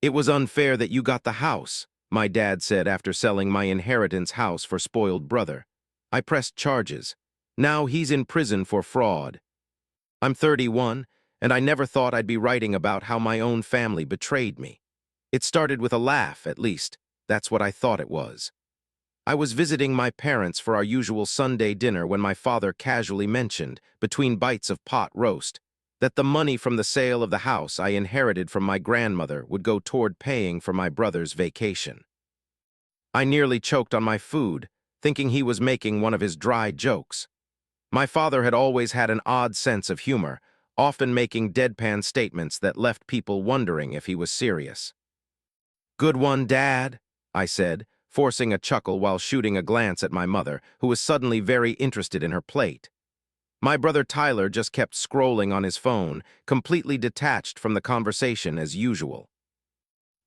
"It was unfair that you got the house," my dad said after selling my inheritance house for spoiled brother. "I pressed charges. Now he's in prison for fraud." I'm 31, and I never thought I'd be writing about how my own family betrayed me. It started with a laugh, at least. That's what I thought it was. I was visiting my parents for our usual Sunday dinner when my father casually mentioned, between bites of pot roast, that the money from the sale of the house I inherited from my grandmother would go toward paying for my brother's vacation. I nearly choked on my food, thinking he was making one of his dry jokes. My father had always had an odd sense of humor, often making deadpan statements that left people wondering if he was serious. "Good one, Dad," I said, forcing a chuckle while shooting a glance at my mother, who was suddenly very interested in her plate. My brother Tyler just kept scrolling on his phone, completely detached from the conversation as usual.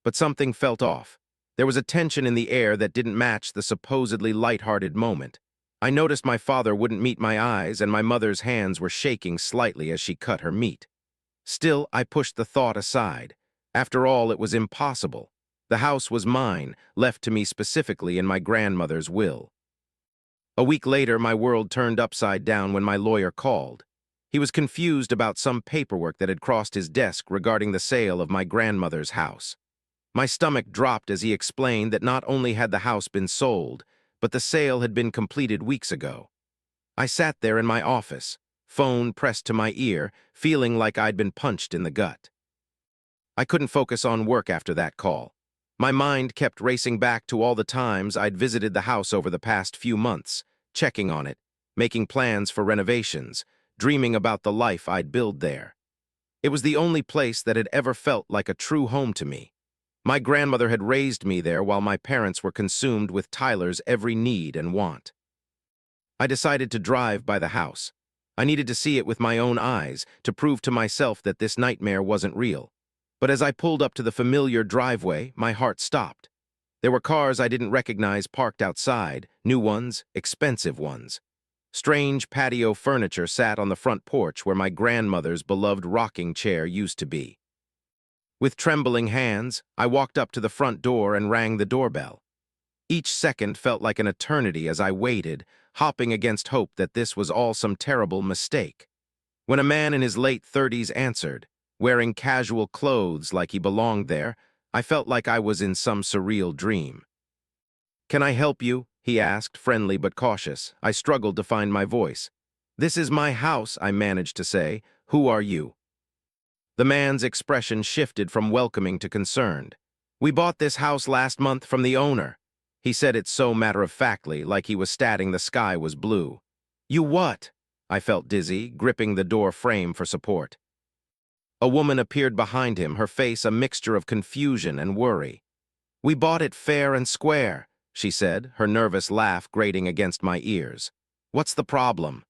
But something felt off. There was a tension in the air that didn't match the supposedly light-hearted moment. I noticed my father wouldn't meet my eyes, and my mother's hands were shaking slightly as she cut her meat. Still, I pushed the thought aside. After all, it was impossible. The house was mine, left to me specifically in my grandmother's will. A week later, my world turned upside down when my lawyer called. He was confused about some paperwork that had crossed his desk regarding the sale of my grandmother's house. My stomach dropped as he explained that not only had the house been sold, but the sale had been completed weeks ago. I sat there in my office, phone pressed to my ear, feeling like I'd been punched in the gut. I couldn't focus on work after that call. My mind kept racing back to all the times I'd visited the house over the past few months, checking on it, making plans for renovations, dreaming about the life I'd build there. It was the only place that had ever felt like a true home to me. My grandmother had raised me there while my parents were consumed with Tyler's every need and want. I decided to drive by the house. I needed to see it with my own eyes to prove to myself that this nightmare wasn't real. But as I pulled up to the familiar driveway, my heart stopped. There were cars I didn't recognize parked outside, new ones, expensive ones. Strange patio furniture sat on the front porch where my grandmother's beloved rocking chair used to be. With trembling hands, I walked up to the front door and rang the doorbell. Each second felt like an eternity as I waited, hopping against hope that this was all some terrible mistake. When a man in his late 30s answered, wearing casual clothes like he belonged there, I felt like I was in some surreal dream. "Can I help you?" he asked, friendly but cautious. I struggled to find my voice. "This is my house," I managed to say. "Who are you?" The man's expression shifted from welcoming to concerned. "We bought this house last month from the owner." He said it so matter-of-factly, like he was stating the sky was blue. "You what?" I felt dizzy, gripping the door frame for support. A woman appeared behind him, her face a mixture of confusion and worry. "We bought it fair and square," she said, her nervous laugh grating against my ears. "What's the problem?"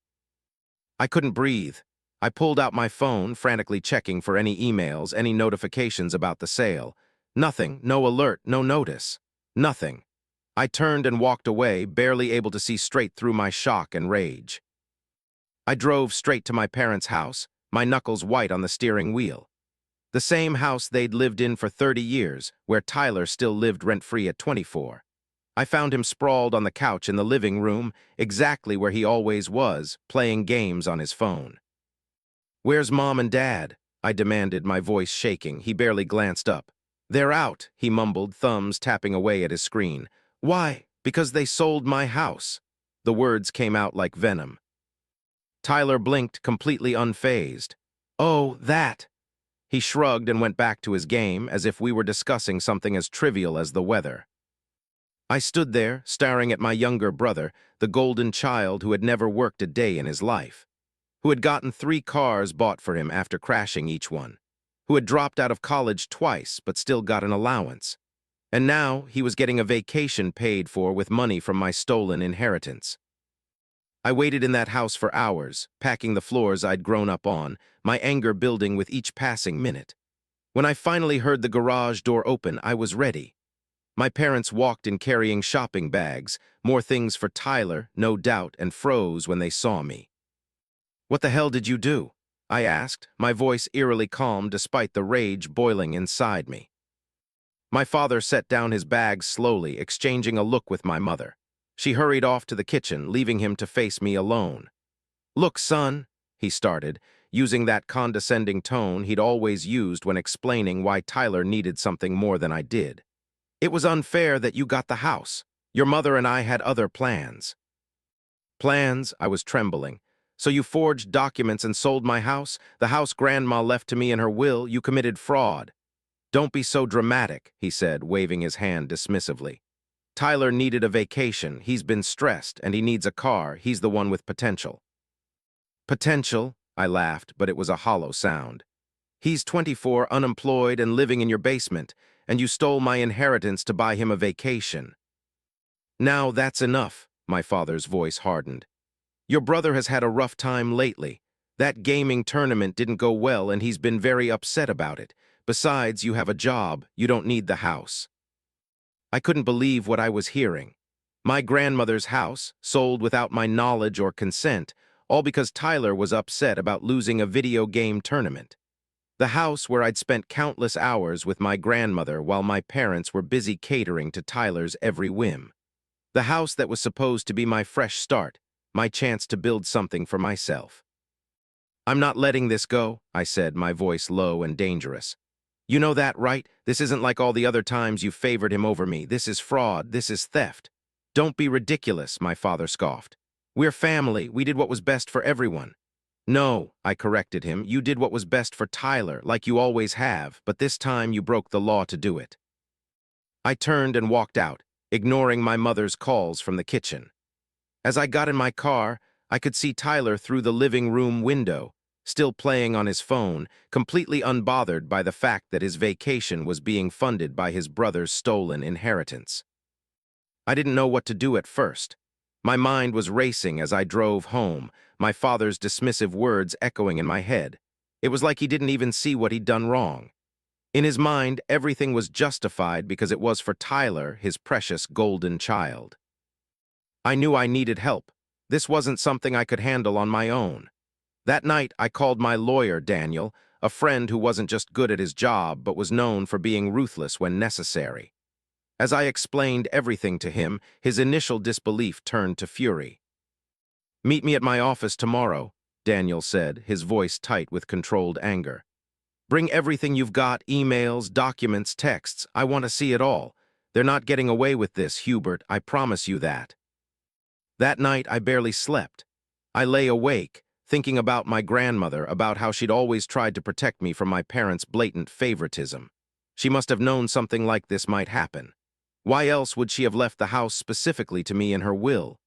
I couldn't breathe. I pulled out my phone, frantically checking for any emails, any notifications about the sale. Nothing, no alert, no notice. Nothing. I turned and walked away, barely able to see straight through my shock and rage. I drove straight to my parents' house, my knuckles white on the steering wheel. The same house they'd lived in for 30 years, where Tyler still lived rent-free at 24. I found him sprawled on the couch in the living room, exactly where he always was, playing games on his phone. "Where's Mom and Dad?" I demanded, my voice shaking. He barely glanced up. "They're out," he mumbled, thumbs tapping away at his screen. "Why?" "Because they sold my house." The words came out like venom. Tyler blinked, completely unfazed. "Oh, that." He shrugged and went back to his game, as if we were discussing something as trivial as the weather. I stood there, staring at my younger brother, the golden child who had never worked a day in his life, who had gotten 3 cars bought for him after crashing each one, who had dropped out of college twice but still got an allowance. And now he was getting a vacation paid for with money from my stolen inheritance. I waited in that house for hours, packing the floors I'd grown up on, my anger building with each passing minute. When I finally heard the garage door open, I was ready. My parents walked in carrying shopping bags, more things for Tyler, no doubt, and froze when they saw me. "What the hell did you do?" I asked, my voice eerily calm despite the rage boiling inside me. My father set down his bags slowly, exchanging a look with my mother. She hurried off to the kitchen, leaving him to face me alone. "Look, son," he started, using that condescending tone he'd always used when explaining why Tyler needed something more than I did. "It was unfair that you got the house. Your mother and I had other plans." "Plans?" I was trembling. "So you forged documents and sold my house? The house Grandma left to me in her will? You committed fraud." "Don't be so dramatic," he said, waving his hand dismissively. "Tyler needed a vacation. He's been stressed, and he needs a car. He's the one with potential." "Potential?" I laughed, but it was a hollow sound. "He's 24, unemployed, and living in your basement, and you stole my inheritance to buy him a vacation." "Now that's enough," my father's voice hardened. "Your brother has had a rough time lately. That gaming tournament didn't go well, and he's been very upset about it. Besides, you have a job. You don't need the house." I couldn't believe what I was hearing. My grandmother's house, sold without my knowledge or consent, all because Tyler was upset about losing a video game tournament. The house where I'd spent countless hours with my grandmother while my parents were busy catering to Tyler's every whim. The house that was supposed to be my fresh start, my chance to build something for myself. "I'm not letting this go," I said, my voice low and dangerous. "You know that, right? This isn't like all the other times you favored him over me. This is fraud. This is theft." "Don't be ridiculous," my father scoffed. "We're family. We did what was best for everyone." "No," I corrected him. "You did what was best for Tyler, like you always have, but this time you broke the law to do it." I turned and walked out, ignoring my mother's calls from the kitchen. As I got in my car, I could see Tyler through the living room window, still playing on his phone, completely unbothered by the fact that his vacation was being funded by his brother's stolen inheritance. I didn't know what to do at first. My mind was racing as I drove home, my father's dismissive words echoing in my head. It was like he didn't even see what he'd done wrong. In his mind, everything was justified because it was for Tyler, his precious golden child. I knew I needed help. This wasn't something I could handle on my own. That night, I called my lawyer, Daniel, a friend who wasn't just good at his job but was known for being ruthless when necessary. As I explained everything to him, his initial disbelief turned to fury. "Meet me at my office tomorrow," Daniel said, his voice tight with controlled anger. "Bring everything you've got, emails, documents, texts. I want to see it all. They're not getting away with this, Hubert, I promise you that." That night, I barely slept. I lay awake, thinking about my grandmother, about how she'd always tried to protect me from my parents' blatant favoritism. She must have known something like this might happen. Why else would she have left the house specifically to me in her will?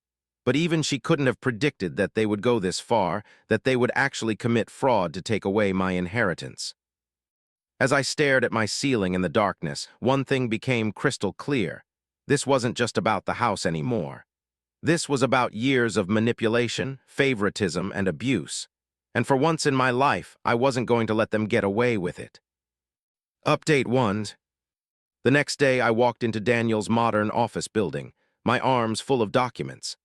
But even she couldn't have predicted that they would go this far, that they would actually commit fraud to take away my inheritance. As I stared at my ceiling in the darkness, one thing became crystal clear. This wasn't just about the house anymore. This was about years of manipulation, favoritism, and abuse. And for once in my life, I wasn't going to let them get away with it. Update 1. The next day, I walked into Daniel's modern office building, my arms full of documents.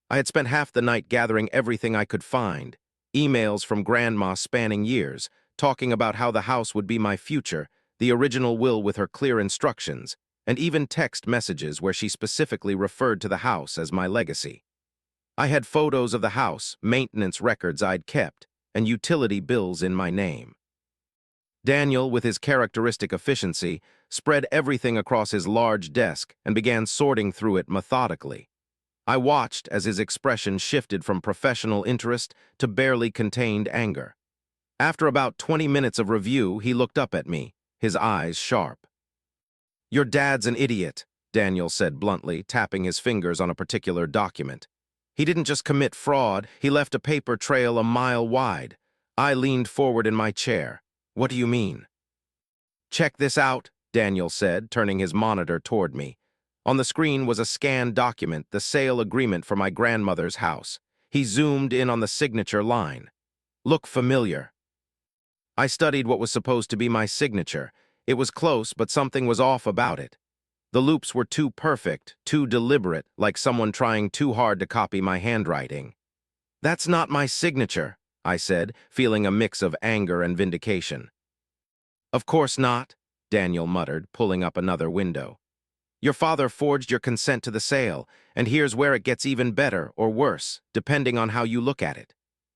I had spent half the night gathering everything I could find, emails from Grandma spanning years, talking about how the house would be my future, the original will with her clear instructions, and even text messages where she specifically referred to the house as my legacy. I had photos of the house, maintenance records I'd kept, and utility bills in my name. Daniel, with his characteristic efficiency, spread everything across his large desk and began sorting through it methodically. I watched as his expression shifted from professional interest to barely contained anger. After about 20 minutes of review, he looked up at me, his eyes sharp. "Your dad's an idiot," Daniel said bluntly, tapping his fingers on a particular document. "He didn't just commit fraud, he left a paper trail a mile wide." I leaned forward in my chair. "What do you mean?" "Check this out," Daniel said, turning his monitor toward me. On the screen was a scanned document, the sale agreement for my grandmother's house. He zoomed in on the signature line. "Look familiar." I studied what was supposed to be my signature. It was close, but something was off about it. The loops were too perfect, too deliberate, like someone trying too hard to copy my handwriting. "That's not my signature," I said, feeling a mix of anger and vindication. "Of course not." Daniel muttered, pulling up another window. Your father forged your consent to the sale, and here's where it gets even better or worse, depending on how you look at it.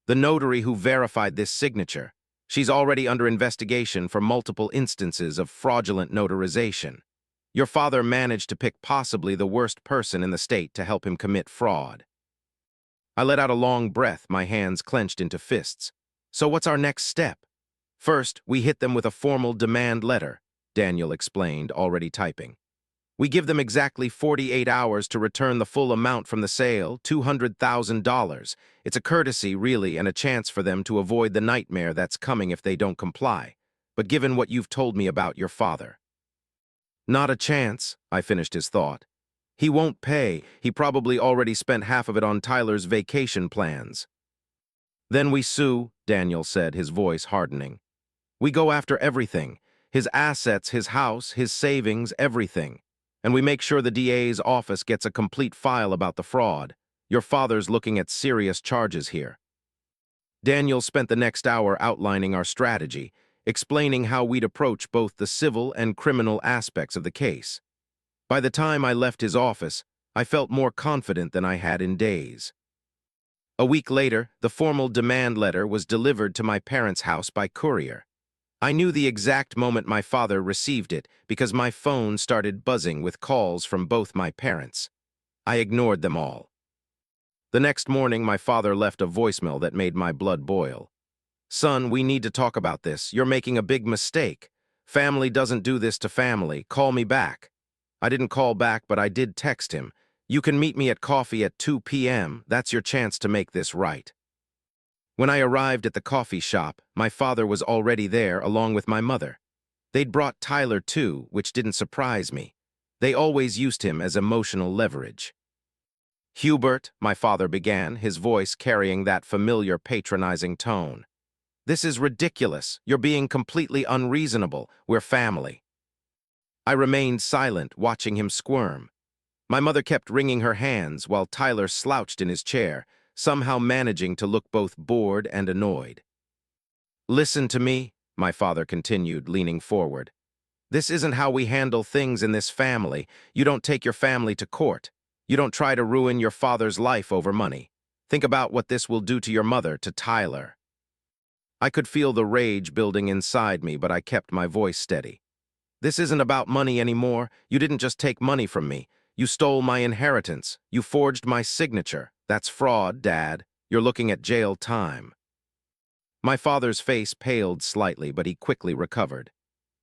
The notary who verified this signature, she's already under investigation for multiple instances of fraudulent notarization. Your father managed to pick possibly the worst person in the state to help him commit fraud. I let out a long breath, my hands clenched into fists. So what's our next step? First, we hit them with a formal demand letter, Daniel explained, already typing. We give them exactly 48 hours to return the full amount from the sale, $200,000. It's a courtesy, really, and a chance for them to avoid the nightmare that's coming if they don't comply. But given what you've told me about your father. Not a chance, I finished his thought. He won't pay. He probably already spent half of it on Tyler's vacation plans. Then we sue, Daniel said, his voice hardening. We go after everything. His assets, his house, his savings, everything. And we make sure the DA's office gets a complete file about the fraud. Your father's looking at serious charges here. Daniel spent the next hour outlining our strategy, explaining how we'd approach both the civil and criminal aspects of the case. By the time I left his office, I felt more confident than I had in days. A week later, the formal demand letter was delivered to my parents' house by courier. I knew the exact moment my father received it because my phone started buzzing with calls from both my parents. I ignored them all. The next morning, my father left a voicemail that made my blood boil. Son, we need to talk about this. You're making a big mistake. Family doesn't do this to family. Call me back. I didn't call back, but I did text him. You can meet me at coffee at 2 p.m. That's your chance to make this right. When I arrived at the coffee shop, my father was already there along with my mother. They'd brought Tyler too, which didn't surprise me. They always used him as emotional leverage. Hubert, my father began, his voice carrying that familiar patronizing tone. This is ridiculous. You're being completely unreasonable. We're family. I remained silent, watching him squirm. My mother kept wringing her hands while Tyler slouched in his chair, somehow managing to look both bored and annoyed. Listen to me, my father continued, leaning forward. This isn't how we handle things in this family. You don't take your family to court. You don't try to ruin your father's life over money. Think about what this will do to your mother, to Tyler. I could feel the rage building inside me, but I kept my voice steady. This isn't about money anymore. You didn't just take money from me. You stole my inheritance. You forged my signature. That's fraud, Dad. You're looking at jail time. My father's face paled slightly, but he quickly recovered.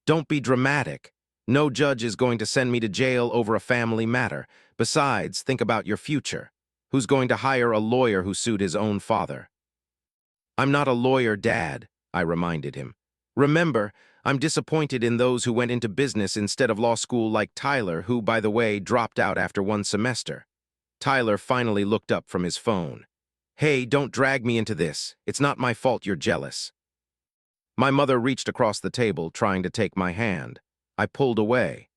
Don't be dramatic. No judge is going to send me to jail over a family matter. Besides, think about your future. Who's going to hire a lawyer who sued his own father? I'm not a lawyer, Dad, I reminded him. Remember, I'm disappointed in those who went into business instead of law school like Tyler, who, by the way, dropped out after one semester. Tyler finally looked up from his phone. Hey, don't drag me into this. It's not my fault you're jealous. My mother reached across the table, trying to take my hand. I pulled away.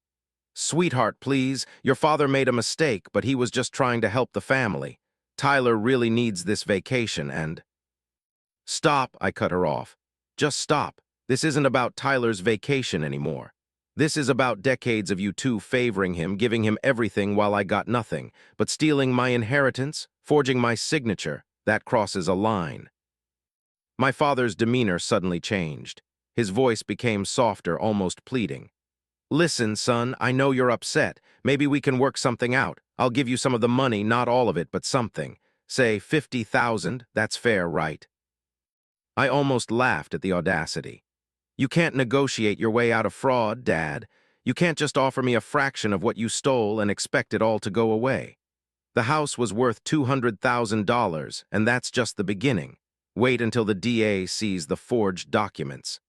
Sweetheart, please. Your father made a mistake, but he was just trying to help the family. Tyler really needs this vacation and... Stop, I cut her off. Just stop. This isn't about Tyler's vacation anymore. This is about decades of you two favoring him, giving him everything while I got nothing, but stealing my inheritance, forging my signature, that crosses a line. My father's demeanor suddenly changed. His voice became softer, almost pleading. Listen, son, I know you're upset. Maybe we can work something out. I'll give you some of the money, not all of it, but something. Say $50,000, that's fair, right? I almost laughed at the audacity. You can't negotiate your way out of fraud, Dad. You can't just offer me a fraction of what you stole and expect it all to go away. The house was worth $200,000, and that's just the beginning. Wait until the DA sees the forged documents.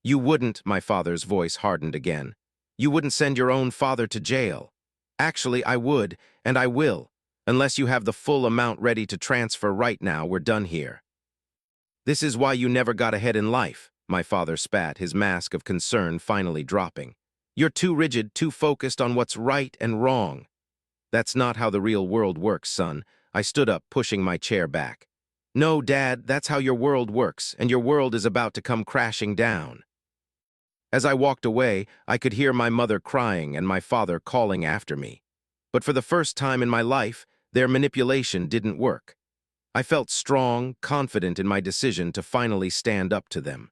You wouldn't, my father's voice hardened again. You wouldn't send your own father to jail. Actually, I would, and I will. Unless you have the full amount ready to transfer right now, we're done here. This is why you never got ahead in life, my father spat, his mask of concern finally dropping. You're too rigid, too focused on what's right and wrong. That's not how the real world works, son. I stood up, pushing my chair back. No, Dad, that's how your world works, and your world is about to come crashing down. As I walked away, I could hear my mother crying and my father calling after me. But for the first time in my life, their manipulation didn't work. I felt strong, confident in my decision to finally stand up to them.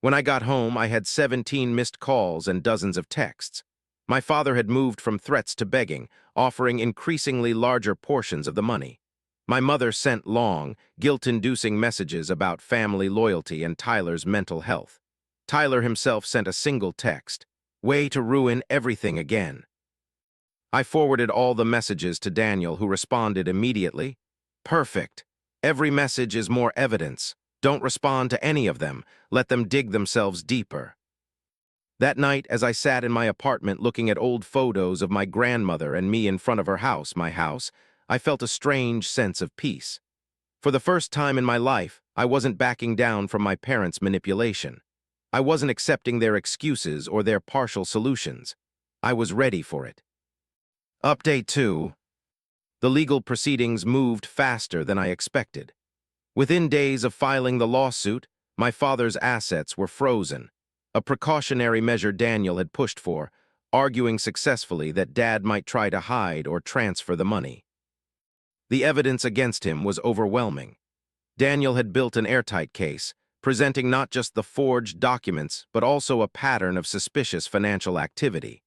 When I got home, I had 17 missed calls and dozens of texts. My father had moved from threats to begging, offering increasingly larger portions of the money. My mother sent long, guilt-inducing messages about family loyalty and Tyler's mental health. Tyler himself sent a single text, "Way to ruin everything again." I forwarded all the messages to Daniel, who responded immediately, "Perfect. Every message is more evidence. Don't respond to any of them. Let them dig themselves deeper." That night, as I sat in my apartment looking at old photos of my grandmother and me in front of her house, my house, I felt a strange sense of peace. For the first time in my life, I wasn't backing down from my parents' manipulation. I wasn't accepting their excuses or their partial solutions. I was ready for it. Update 2. The legal proceedings moved faster than I expected. Within days of filing the lawsuit, my father's assets were frozen, a precautionary measure Daniel had pushed for, arguing successfully that Dad might try to hide or transfer the money. The evidence against him was overwhelming. Daniel had built an airtight case, presenting not just the forged documents, but also a pattern of suspicious financial activity.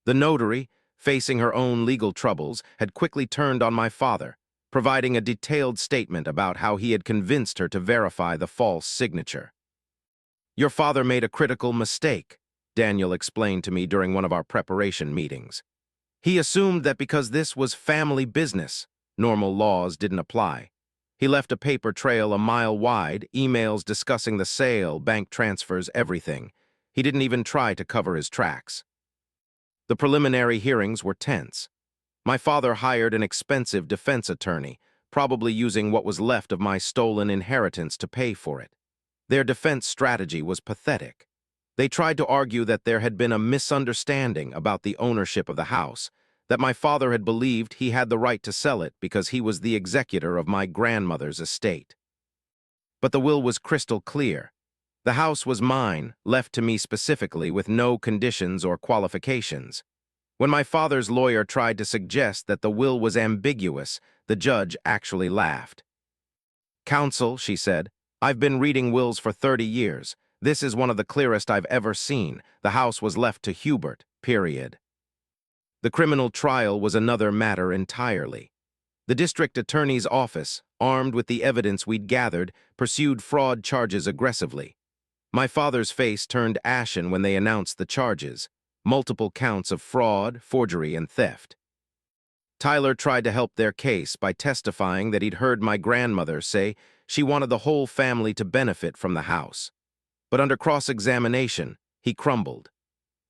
The notary, facing her own legal troubles, had quickly turned on my father, providing a detailed statement about how he had convinced her to verify the false signature. "Your father made a critical mistake," Daniel explained to me during one of our preparation meetings. "He assumed that because this was family business, normal laws didn't apply. He left a paper trail a mile wide, emails discussing the sale, bank transfers, everything. He didn't even try to cover his tracks." The preliminary hearings were tense. My father hired an expensive defense attorney, probably using what was left of my stolen inheritance to pay for it. Their defense strategy was pathetic. They tried to argue that there had been a misunderstanding about the ownership of the house, that my father had believed he had the right to sell it because he was the executor of my grandmother's estate. But the will was crystal clear. The house was mine, left to me specifically with no conditions or qualifications. When my father's lawyer tried to suggest that the will was ambiguous, the judge actually laughed. "Counsel," she said, "I've been reading wills for 30 years. This is one of the clearest I've ever seen. The house was left to Hubert, period." The criminal trial was another matter entirely. The district attorney's office, armed with the evidence we'd gathered, pursued fraud charges aggressively. My father's face turned ashen when they announced the charges: multiple counts of fraud, forgery, and theft. Tyler tried to help their case by testifying that he'd heard my grandmother say she wanted the whole family to benefit from the house. But under cross-examination, he crumbled.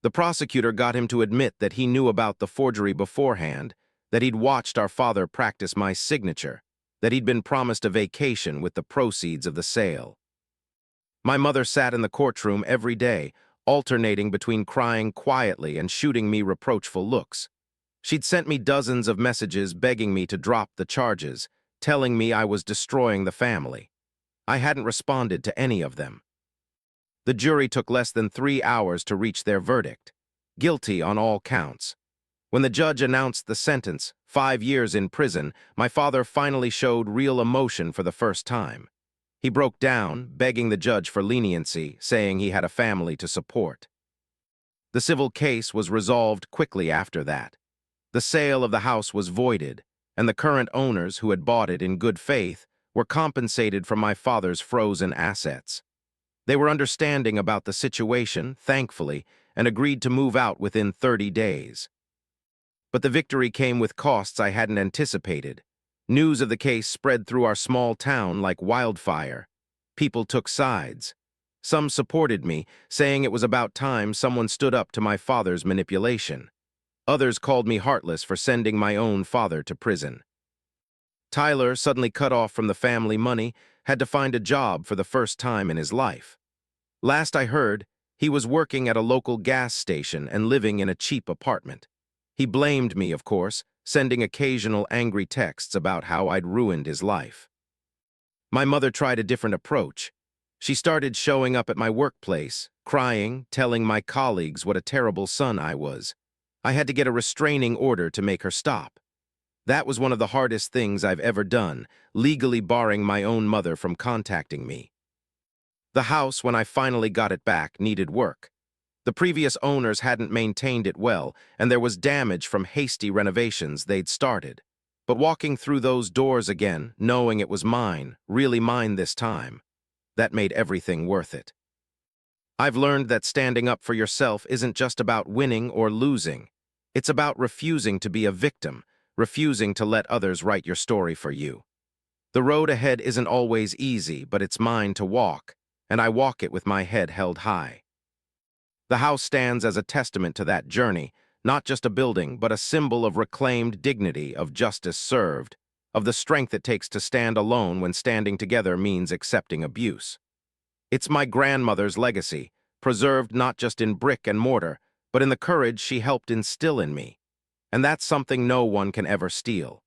The prosecutor got him to admit that he knew about the forgery beforehand, that he'd watched our father practice my signature, that he'd been promised a vacation with the proceeds of the sale. My mother sat in the courtroom every day, alternating between crying quietly and shooting me reproachful looks. She'd sent me dozens of messages begging me to drop the charges, telling me I was destroying the family. I hadn't responded to any of them. The jury took less than 3 hours to reach their verdict: guilty on all counts. When the judge announced the sentence, 5 years in prison, my father finally showed real emotion for the first time. He broke down, begging the judge for leniency, saying he had a family to support. The civil case was resolved quickly after that. The sale of the house was voided, and the current owners, who had bought it in good faith, were compensated for my father's frozen assets. They were understanding about the situation, thankfully, and agreed to move out within 30 days. But the victory came with costs I hadn't anticipated. News of the case spread through our small town like wildfire. People took sides. Some supported me, saying it was about time someone stood up to my father's manipulation. Others called me heartless for sending my own father to prison. Tyler, suddenly cut off from the family money, had to find a job for the first time in his life. Last I heard, he was working at a local gas station and living in a cheap apartment. He blamed me, of course, sending occasional angry texts about how I'd ruined his life. My mother tried a different approach. She started showing up at my workplace, crying, telling my colleagues what a terrible son I was. I had to get a restraining order to make her stop. That was one of the hardest things I've ever done, legally barring my own mother from contacting me. The house, when I finally got it back, needed work. The previous owners hadn't maintained it well, and there was damage from hasty renovations they'd started. But walking through those doors again, knowing it was mine, really mine this time, that made everything worth it. I've learned that standing up for yourself isn't just about winning or losing. It's about refusing to be a victim, refusing to let others write your story for you. The road ahead isn't always easy, but it's mine to walk, and I walk it with my head held high. The house stands as a testament to that journey, not just a building, but a symbol of reclaimed dignity, of justice served, of the strength it takes to stand alone when standing together means accepting abuse. It's my grandmother's legacy, preserved not just in brick and mortar, but in the courage she helped instill in me. And that's something no one can ever steal.